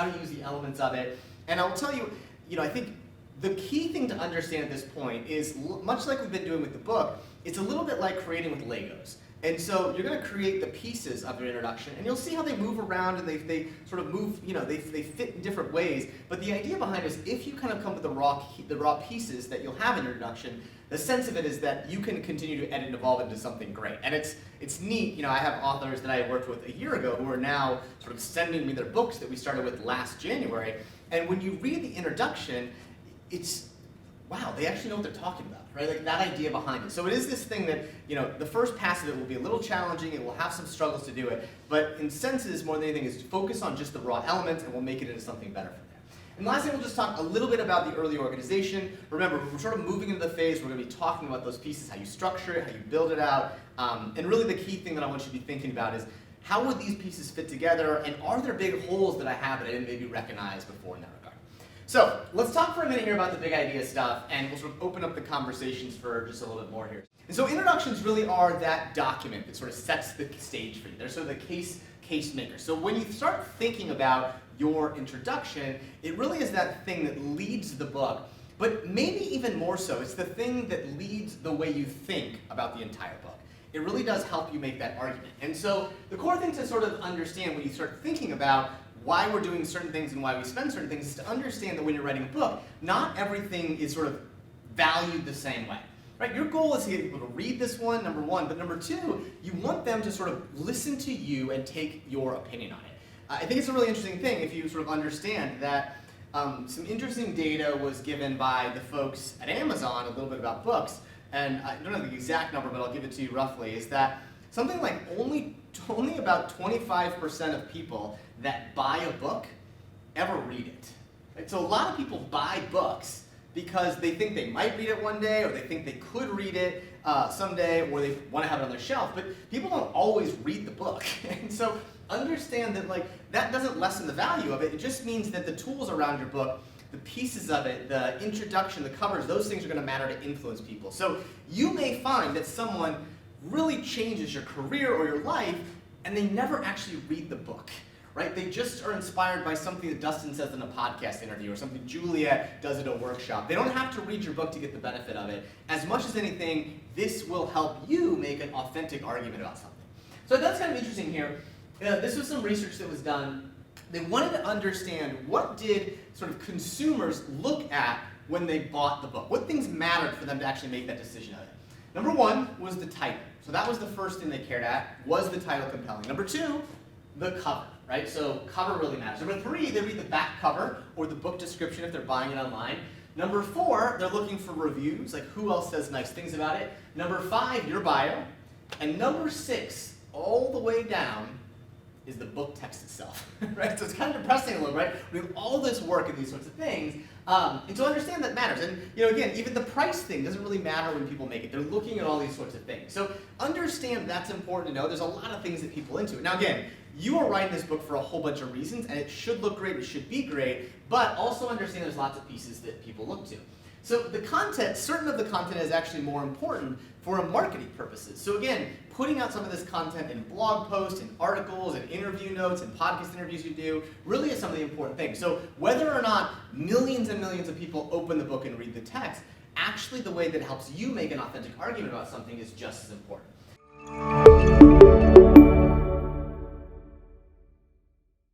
how to use the elements of it. And I'll tell you, I think the key thing to understand at this point is, much like we've been doing with the book, it's a little bit like creating with Legos. And so you're going to create the pieces of your introduction, and you'll see how they move around and they sort of move, they fit in different ways. But the idea behind it is if you kind of come with the raw pieces that you'll have in your introduction, the sense of it is that you can continue to edit and evolve into something great. And it's neat, I have authors that I worked with a year ago who are now sort of sending me their books that we started with last January. And when you read the introduction, it's, wow, they actually know what they're talking about, right? Like that idea behind it. So it is this thing that, the first pass of it will be a little challenging, it will have some struggles to do it, but in senses, more than anything, is to focus on just the raw elements and we'll make it into something better from there. And lastly, we'll just talk a little bit about the early organization. Remember, we're sort of moving into the phase where we're going to be talking about those pieces, how you structure it, how you build it out, and really the key thing that I want you to be thinking about is how would these pieces fit together, and are there big holes that I have that I didn't maybe recognize before in that regard? So let's talk for a minute here about the big idea stuff, and we'll sort of open up the conversations for just a little bit more here. And so introductions really are that document that sort of sets the stage for you. They're sort of the case maker. So when you start thinking about your introduction, it really is that thing that leads the book, but maybe even more so, it's the thing that leads the way you think about the entire book. It really does help you make that argument. And so the core thing to sort of understand when you start thinking about why we're doing certain things and why we spend certain things is to understand that when you're writing a book, not everything is sort of valued the same way. Right? Your goal is to get people to read this one, number one, but number two, you want them to sort of listen to you and take your opinion on it. I think it's a really interesting thing if you sort of understand that some interesting data was given by the folks at Amazon, a little bit about books, and I don't know the exact number, but I'll give it to you roughly, is that something like only about 25% of people that buy a book ever read it. Right? So a lot of people buy books because they think they might read it one day, or they think they could read it someday, or they want to have it on their shelf, but people don't always read the book. And so understand that that doesn't lessen the value of it, it just means that the tools around your book, the pieces of it, the introduction, the covers, those things are going to matter to influence people. So you may find that someone really changes your career or your life, and they never actually read the book. Right? They just are inspired by something that Dustin says in a podcast interview or something Juliet does at a workshop. They don't have to read your book to get the benefit of it. As much as anything, this will help you make an authentic argument about something. So that's kind of interesting here. This was some research that was done. They wanted to understand what did sort of consumers look at when they bought the book. What things mattered for them to actually make that decision of it. Number one was the title. So that was the first thing they cared at. Was the title compelling? Number two, the cover. Right? So cover really matters. Number three, they read the back cover or the book description if they're buying it online. Number four, they're looking for reviews, like who else says nice things about it. Number five, your bio. And number six, all the way down, is the book text itself. Right? So it's kind of depressing a little, right? We have all this work and these sorts of things. And so understand that matters. And again, even the price thing doesn't really matter when people make it. They're looking at all these sorts of things. So understand that's important to know. There's a lot of things that people into it. Now again, you are writing this book for a whole bunch of reasons, and it should look great, it should be great, but also understand there's lots of pieces that people look to. So the content, certain of the content is actually more important for marketing purposes. So again, putting out some of this content in blog posts, and articles, and interview notes, and podcast interviews you do, really is some of the important things. So whether or not millions and millions of people open the book and read the text, actually the way that helps you make an authentic argument about something is just as important.